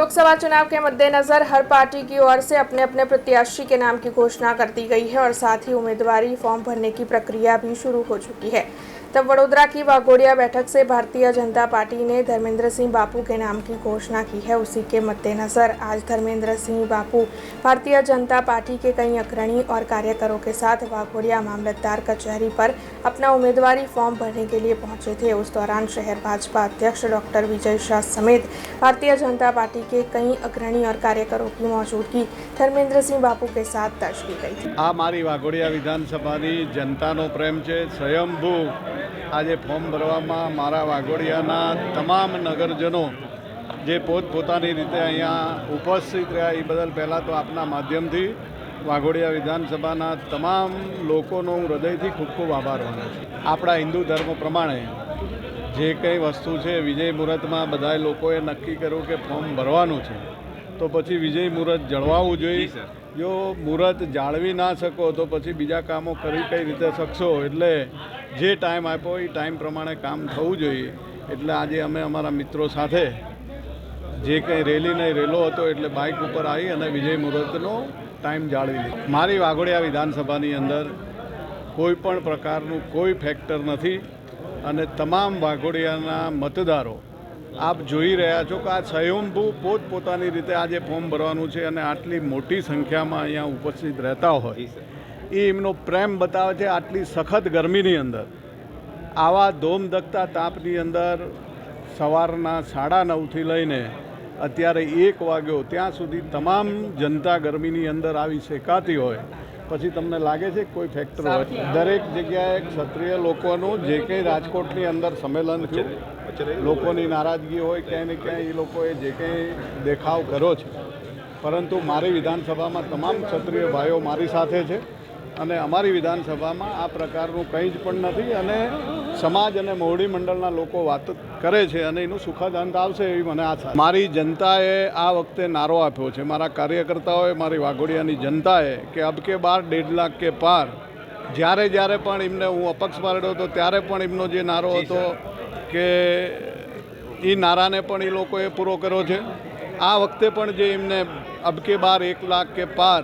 लोकसभा चुनाव के मद्देनजर हर पार्टी की ओर से अपने अपने प्रत्याशी के नाम की घोषणा कर दी गई है और साथ ही उम्मीदवारी फॉर्म भरने की प्रक्रिया भी शुरू हो चुकी है। तब वडोदरा की वाघोडिया बैठक से भारतीय जनता पार्टी ने धर्मेंद्र सिंह बापू के नाम की घोषणा की है। उसी के मद्देनजर आज धर्मेंद्र सिंह बापू भारतीय जनता पार्टी के कई अग्रणी और कार्यकरों के साथ वाघोडिया मामलतदार कचहरी पर अपना उम्मीदवारी फॉर्म भरने के लिए पहुंचे थे। उस दौरान शहर भाजपा अध्यक्ष डॉक्टर विजय शाह समेत भारतीय जनता पार्टी के कई अग्रणी और कार्यकरों की मौजूदगी धर्मेंद्र सिंह बापू के साथ दर्ज की गई थी। आ मारी वाघोडिया विधानसभानी जनतानो प्रेम है। स्वयंभू આજે ફોર્મ ભરવામાં મારા વાઘોડિયાના તમામ નગરજનો જે પોતપોતાની રીતે અહીંયા ઉપસ્થિત રહ્યા એ બદલ પહેલાં તો આપના માધ્યમથી વાઘોડિયા વિધાનસભાના તમામ લોકોનો હું હૃદયથી ખૂબ ખૂબ આભાર માનું છું। આપણા હિન્દુ ધર્મ પ્રમાણે જે કંઈ વસ્તુ છે વિજય મુહૂર્તમાં બધાએ લોકોએ નક્કી કર્યું કે ફોર્મ ભરવાનું છે તો પછી વિજય મુહૂર્ત જળવાવું જોઈએ। જો મુહૂર્ત જાળવી ના શકો તો પછી બીજા કામો કરી કઈ રીતે શકશો। એટલે જે ટાઈમ આપ્યો એ ટાઈમ પ્રમાણે કામ થવું જોઈએ। એટલે આજે અમે અમારા મિત્રો સાથે જે કંઈ રેલી નહીં રેલો હતો એટલે બાઇક ઉપર આવી અને વિજય મુહૂર્તનો ટાઈમ જાળવી લીધો। મારી વાઘોડિયા વિધાનસભાની અંદર કોઈ પણ પ્રકારનું કોઈ ફેક્ટર નથી અને તમામ વાઘોડિયાના મતદારો આપ જોઈ રહ્યા છો કે આ સ્વયંભૂ પોતપોતાની રીતે આજે ફોર્મ ભરવાનું છે અને આટલી મોટી સંખ્યામાં અહીંયા ઉપસ્થિત રહેતા હોય એ એમનો પ્રેમ બતાવે છે। આટલી સખત ગરમીની અંદર આવા ધોમધકતા તાપની અંદર સવારના 9:30થી લઈને અત્યારે 1 વાગ્યો ત્યાં સુધી તમામ જનતા ગરમીની અંદર આવી શેકાતી હોય પછી તમને લાગે છે કોઈ ફેક્ટર હોય? દરેક જગ્યાએ ક્ષત્રિય લોકોનું જે કંઈ રાજકોટની અંદર સંમેલન થયું, લોકોની નારાજગી હોય ક્યાંય ને ક્યાંય એ લોકોએ જે કંઈ દેખાવ કર્યો છે, પરંતુ મારી વિધાનસભામાં તમામ ક્ષત્રિય ભાઈઓ મારી સાથે છે અને અમારી વિધાનસભામાં આ પ્રકારનું કંઈ જ પણ નથી અને સમાજ અને મોવડી મંડળના લોકો વાત કરે છે અને એનું સુખદ અંત આવશે એવી મને આશા। મારી જનતાએ આ વખતે નારો આપ્યો છે, મારા કાર્યકર્તાઓએ, મારી વાઘોડિયાની જનતાએ કે અબ કે બાર 1.5 લાખ કે પાર। જ્યારે પણ એમને હું અપક્ષ પાડ્યો હતો ત્યારે પણ એમનો જે નારો હતો કે એ નારાને પણ એ લોકોએ પૂરો કર્યો છે। આ વખતે પણ જે એમને અબ કે બાર 1 લાખ કે પાર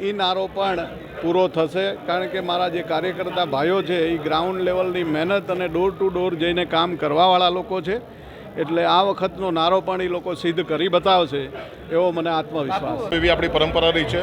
એ નારો પણ પૂરો થશે, કારણ કે મારા જે કાર્યકર્તા ભાઈઓ છે એ ગ્રાઉન્ડ લેવલની મહેનત અને ડોર ટુ ડોર જઈને કામ કરવાવાળા લોકો છે। એટલે આ વખતનો નારો પણ એ લોકો સિદ્ધ કરી બતાવશે એવો મને આત્મવિશ્વાસ છે। એવી આપણી પરંપરા રહી છે,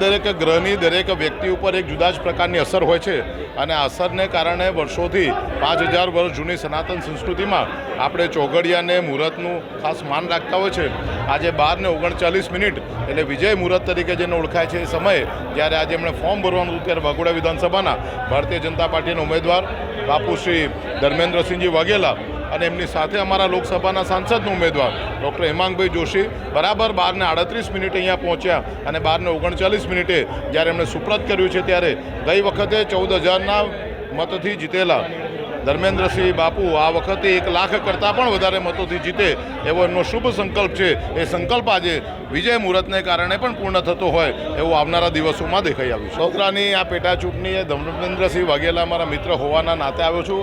દરેક ગ્રહની દરેક વ્યક્તિ ઉપર એક જુદા જ પ્રકારની અસર હોય છે અને આ અસરને કારણે વર્ષોથી 5000 વર્ષ જૂની સનાતન સંસ્કૃતિમાં આપણે ચોઘડિયાને મુહૂર્તનું ખાસ માન રાખતા હોય છે। આજે 12:39 એટલે વિજય મુહૂર્ત તરીકે જેને ઓળખાય છે એ સમયે જ્યારે આજે એમણે ફોર્મ ભરવાનું હતું ત્યારે વાઘોડિયા વિધાનસભાના ભારતીય જનતા પાર્ટીના ઉમેદવાર બાપુ શ્રી ધર્મેન્દ્રસિંહજી વાઘેલા અને એમની સાથે અમારા લોકસભાના સાંસદનો ઉમેદવાર ડૉક્ટર હેમાંગભાઈ જોશી બરાબર 12:38 અહીંયા પહોંચ્યા અને 12:39 જ્યારે એમણે સુપ્રત કર્યું છે ત્યારે ગઈ વખતે 14,000ના મતથી જીતેલા ધર્મેન્દ્રસિંહ બાપુ આ વખતે 1 લાખ કરતાં પણ વધારે મતોથી જીતે એવો એમનો શુભ સંકલ્પ છે। એ સંકલ્પ આજે વિજય મુહૂર્તને કારણે પણ પૂર્ણ થતો હોય એવું આવનારા દિવસોમાં દેખાઈ આવ્યું છે। વડોદરાની આ પેટા ચૂંટણીએ ધર્મેન્દ્રસિંહ વાઘેલા મારા મિત્ર હોવાના નાતે આવ્યો છું।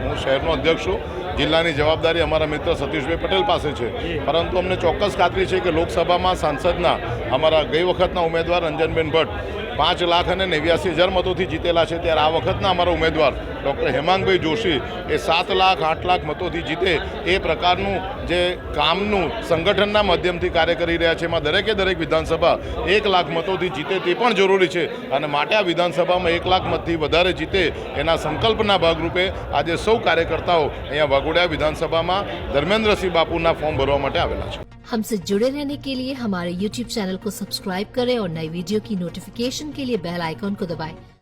હું શહેરનો અધ્યક્ષ છું, જિલ્લાની જવાબદારી અમારા મિત્ર સતીશભાઈ પટેલ પાસે છે, પરંતુ અમને ચોક્કસ ખાતરી છે કે લોકસભામાં સાંસદના અમારા ગઈ વખતના ઉમેદવાર રંજનબેન ભટ્ટ 5,89,000 મતોથી જીતેલા છે, ત્યારે આ વખતના અમારા ઉમેદવાર ડૉક્ટર હેમાંગભાઈ જોશી એ 7 લાખ 8 લાખ મતોથી જીતે એ પ્રકારનું જે કામનું સંગઠનના માધ્યમથી કાર્ય કરી રહ્યા છે, એમાં દરેક વિધાનસભા 1 લાખ મતોથી જીતે તે પણ જરૂરી છે અને માટે આ વિધાનસભામાં 1 લાખ મતથી વધારે જીતે એના સંકલ્પના ભાગરૂપે આજે સૌ કાર્યકર્તાઓ અહીંયા વાઘોડિયા વિધાનસભામાં ધર્મેન્દ્રસિંહ બાપુના ફોર્મ ભરવા માટે આવેલા છે। हमसे जुड़े रहने के लिए हमारे YouTube चैनल को सब्सक्राइब करें और नई वीडियो की नोटिफिकेशन के लिए बेल आइकॉन को दबाएं।